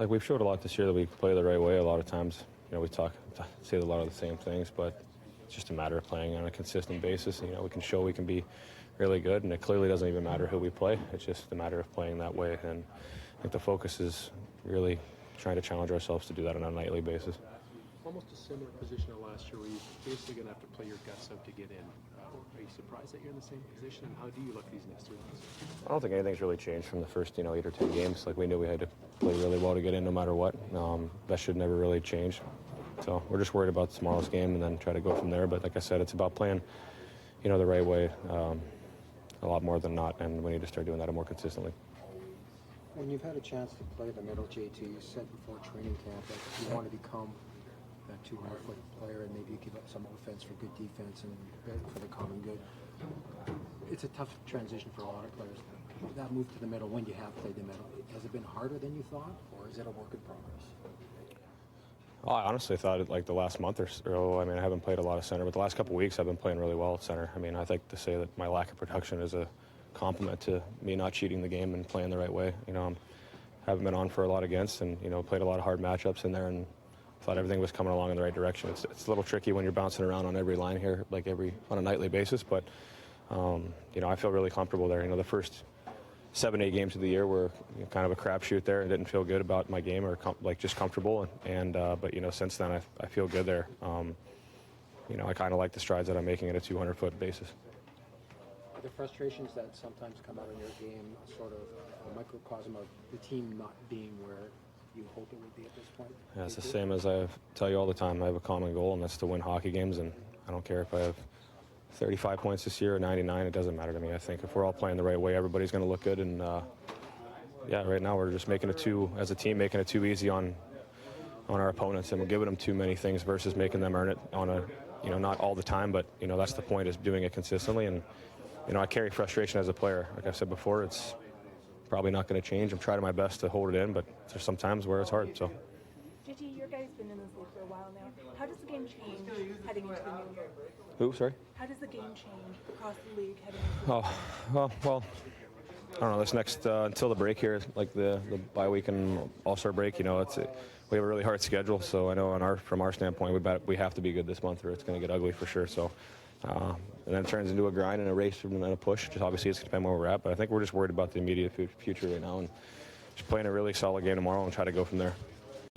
like we've showed a lot this year that we play the right way. A lot of times, we say a lot of the same things, but it's just a matter of playing on a consistent basis. We can show we can be really good, and it clearly doesn't even matter who we play. It's just a matter of playing that way, and I think the focus is really trying to challenge ourselves to do that on a nightly basis. Almost a similar position to last year where you're basically going to have to play your guts out to get in. Are you surprised that you're in the same position, and how do you look these next 3 months? I don't think anything's really changed from the first 8 or 10 games. Like, we knew we had to play really well to get in no matter what. That should never really change. So we're just worried about tomorrow's game and then try to go from there. But like I said, it's about playing, the right way a lot more than not, and we need to start doing that more consistently. When you've had a chance to play the middle, JT, you said before training camp that you want to become that 200-foot player and maybe you give up some offense for good defense and for the common good. It's a tough transition for a lot of players. That move to the middle, when you have played the middle, has it been harder than you thought, or is it a work in progress? Well, I honestly thought it like the last month or so. I haven't played a lot of center, but the last couple of weeks I've been playing really well at center. I think to say that my lack of production is a compliment to me not cheating the game and playing the right way. I haven't been on for a lot against, and played a lot of hard matchups in there, and thought everything was coming along in the right direction. It's a little tricky when you're bouncing around on every line here, on a nightly basis, but I feel really comfortable there. The first 7-8 games of the year were kind of a crapshoot there, and didn't feel good about my game or just comfortable. But since then I feel good there. I kind of like the strides that I'm making at a 200-foot basis. Are the frustrations that sometimes come out in your game sort of a microcosm of the team not being where you hope it would be at this point? Yeah, it's the same as I tell you all the time. I have a common goal, and that's to win hockey games, and I don't care if I have 35 points this year or 99. It doesn't matter to me. I think if we're all playing the right way, everybody's going to look good. And right now we're just making it as a team, making it too easy on our opponents, and we're giving them too many things versus making them earn it on a, not all the time, but that's the point, is doing it consistently. And I carry frustration as a player. Like I said before, it's probably not going to change. I'm trying my best to hold it in, but there's some times where it's hard. So. JT, your guy's been in this league for a while now. How does the game change heading into the new year? Who, sorry? How does the game change across the league heading into the well, I don't know. This next until the break here, like the bye week and All-Star break, we have a really hard schedule. So I know from our standpoint, we have to be good this month, or it's going to get ugly for sure. So. And then it turns into a grind and a race and then a push. Just obviously, it's going to depend where we're at. But I think we're just worried about the immediate future right now, and just playing a really solid game tomorrow and try to go from there.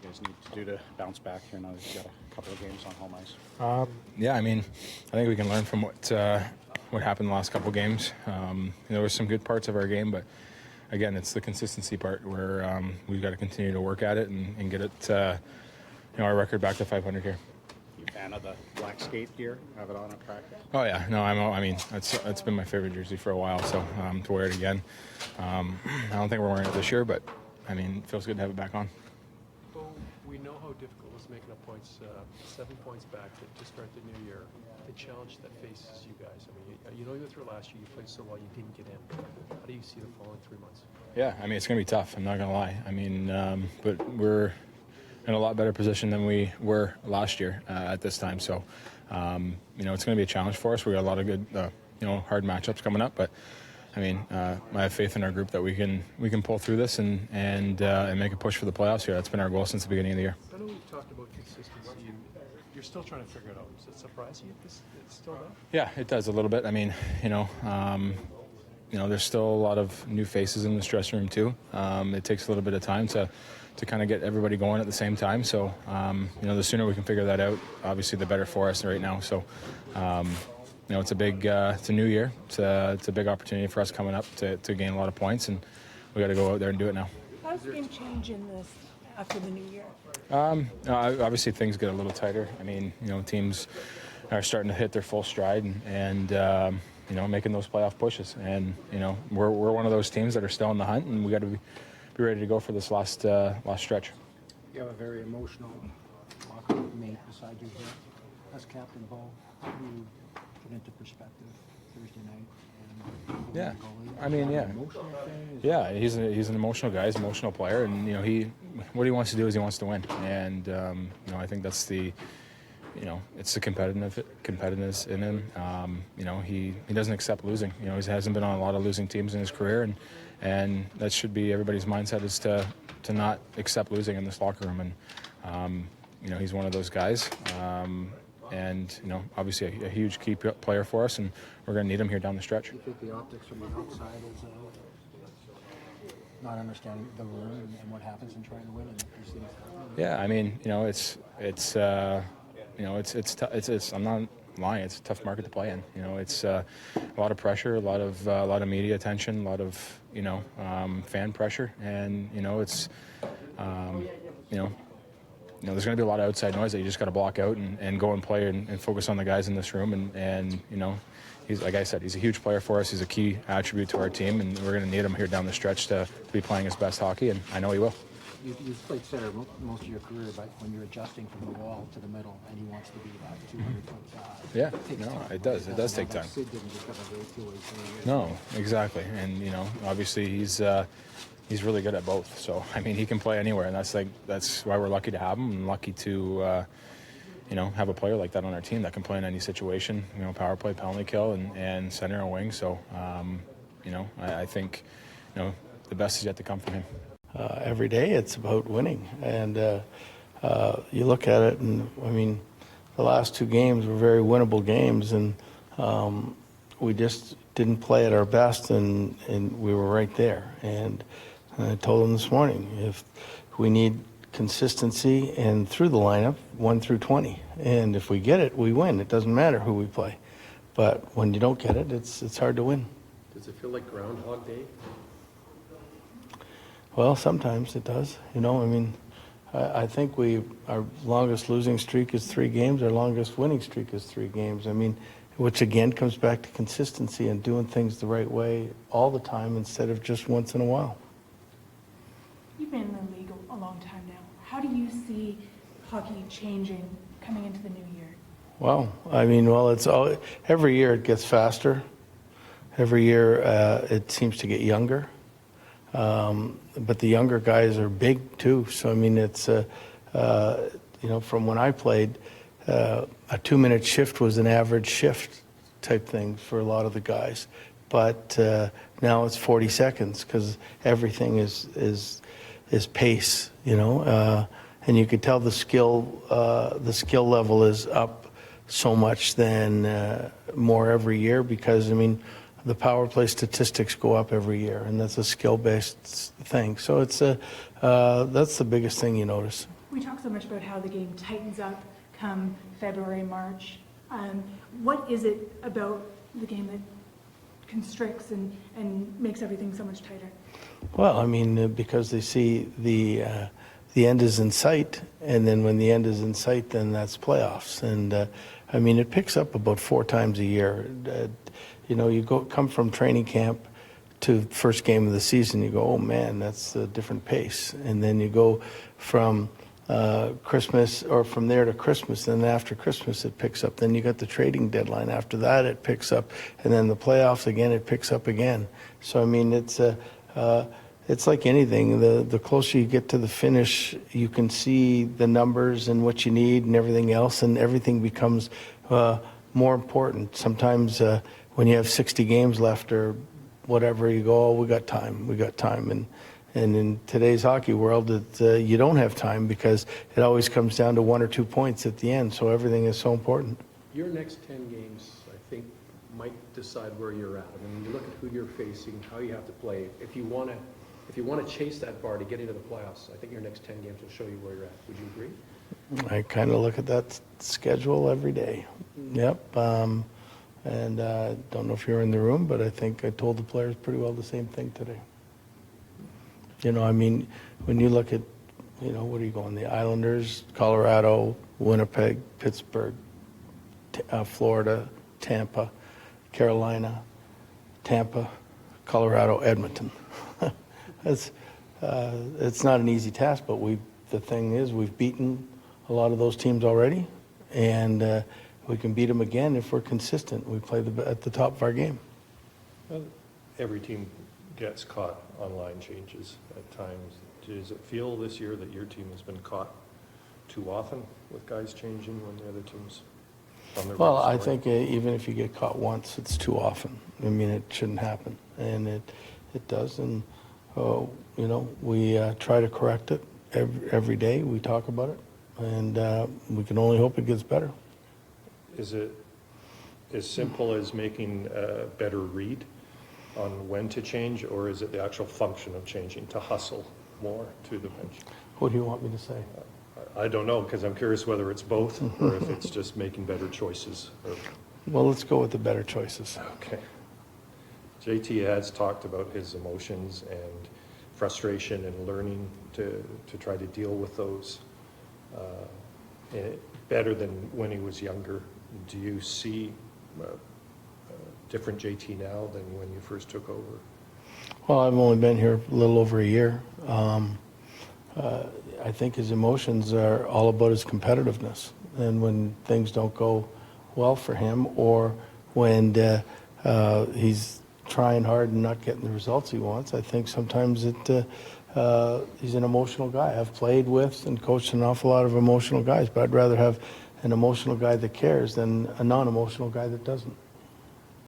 You guys need to do to bounce back here now? You've got a couple of games on home ice. I think we can learn from what happened the last couple of games. There were some good parts of our game, but again, it's the consistency part where we've got to continue to work at it and get it, our record back to 500 here. You a fan of the black skate gear? Have it on at practice? Oh yeah, no, it's been my favorite jersey for a while, so to wear it again. I don't think we're wearing it this year, but it feels good to have it back on. Well, we know how difficult it was making up points, 7 points back to start the new year. The challenge that faces you guys. You went through last year. You played so well, you didn't get in. How do you see the following 3 months? Yeah, it's going to be tough. I'm not going to lie. But we're in a lot better position than we were last year at this time. So, it's going to be a challenge for us. We got a lot of good, hard matchups coming up. But I have faith in our group that we can pull through this and make a push for the playoffs here. That's been our goal since the beginning of the year. I know we've talked about consistency. You're still trying to figure it out. Does it surprise you? It's still there? Yeah, it does a little bit. There's still a lot of new faces in this dressing room too. It takes a little bit of time to kind of get everybody going at the same time. So, the sooner we can figure that out, obviously the better for us right now. So, it's a new year. It's a big opportunity for us coming up to gain a lot of points, and we got to go out there and do it now. How does the game change in this after the new year? Obviously things get a little tighter. Teams are starting to hit their full stride and making those playoff pushes. And we're one of those teams that are still in the hunt, and we got to be ready to go for this last stretch. You have a very emotional locker room mate beside you here. As Captain Bo, how do you put into perspective Thursday night? Yeah, Emotional thing? Yeah, he's an emotional guy. He's an emotional player, and what he wants to do is he wants to win. And I think that's it's the competitiveness in him. He doesn't accept losing. He hasn't been on a lot of losing teams in his career, and and that should be everybody's mindset, is to not accept losing in this locker room. And he's one of those guys, and obviously a huge key player for us, and we're going to need him here down the stretch. Do you think the optics from the outside is not understanding the room and what happens in trying to win and these things happen? Yeah, I mean, it's I'm not lying. It's a tough market to play in. It's a lot of pressure, a lot of media attention, a lot of fan pressure, and there's going to be a lot of outside noise that you just got to block out and go and play and focus on the guys in this room. And he's, like I said, he's a huge player for us. He's a key attribute to our team, and we're going to need him here down the stretch to be playing his best hockey, and I know he will. You've played center most of your career, but when you're adjusting from the wall to the middle, and he wants to be that 200-foot guy. Yeah, takes time. it does. It does take time. Sid didn't just have a great two-way thing. No, exactly. And obviously he's really good at both. So I mean, he can play anywhere, and that's why we're lucky to have him, and lucky to have a player like that on our team that can play in any situation. Power play, penalty kill, and center and wing. So I think the best is yet to come from him. Every day it's about winning, and you look at it, and I mean, the last two games were very winnable games, and we just didn't play at our best, and we were right there. And I told him this morning, if we need consistency and through the lineup, 1 through 20, and if we get it, we win. It doesn't matter who we play, but when you don't get it, it's hard to win. Does it feel like Groundhog Day? Well, sometimes it does. I think our longest losing streak is 3 games. Our longest winning streak is 3 games. Which again comes back to consistency and doing things the right way all the time instead of just once in a while. You've been in the league a long time now. How do you see hockey changing coming into the new year? Well, it's every year it gets faster. Every year it seems to get younger. But the younger guys are big too. So it's from when I played, a 2-minute shift was an average shift type thing for a lot of the guys. But now it's 40 seconds because everything is pace. And you could tell the skill level is up so much than more every year because the power play statistics go up every year, and that's a skill-based thing. So it's that's the biggest thing you notice. We talk so much about how the game tightens up come February, March. What is it about the game that constricts and makes everything so much tighter? Well, because they see the end is in sight, and then when the end is in sight, then that's playoffs. And it picks up about 4 times a year. You come from training camp to first game of the season, you go, oh man, that's a different pace. And then you go from Christmas, or from there to Christmas, and after Christmas it picks up. Then you got the trading deadline. After that it picks up, and then the playoffs again, it picks up again. So it's like anything. The closer you get to the finish, you can see the numbers and what you need and everything else, and everything becomes more important. Sometimes when you have 60 games left or whatever, you go, oh, we got time. And in today's hockey world, you don't have time because it always comes down to 1 or 2 points at the end, so everything is so important. Your next 10 games, I think, might decide where you're at. When you look at who you're facing, how you have to play, if you want to chase that bar to get into the playoffs, I think your next 10 games will show you where you're at. Would you agree? I kind of look at that schedule every day. Yep. And I don't know if you're in the room, but I think I told the players pretty well the same thing today. When you look at, what are you going, the Islanders, Colorado, Winnipeg, Pittsburgh, Florida, Tampa, Carolina, Tampa, Colorado, Edmonton. It's not an easy task, but the thing is we've beaten a lot of those teams already, and we can beat them again if we're consistent. We play at the top of our game. Well, every team gets caught on line changes at times. Does it feel this year that your team has been caught too often with guys changing when the other team's on their Well, best I scoring? think even if you get caught once, it's too often. It shouldn't happen. And It does, and you know, we try to correct it every day. We talk about it, and we can only hope it gets better. Is it as simple as making a better read on when to change, or is it the actual function of changing, to hustle more to the bench? What do you want me to say? I don't know, because I'm curious whether it's both or if it's just making better choices. Well, let's go with the better choices. Okay. JT has talked about his emotions and frustration and learning to try to deal with those better than when he was younger. Do you see a different JT now than when you first took over? Well, I've only been here a little over a year. I think his emotions are all about his competitiveness. And when things don't go well for him, or when he's trying hard and not getting the results he wants, I think sometimes he's an emotional guy. I've played with and coached an awful lot of emotional guys, but I'd rather have an emotional guy that cares than a non-emotional guy that doesn't.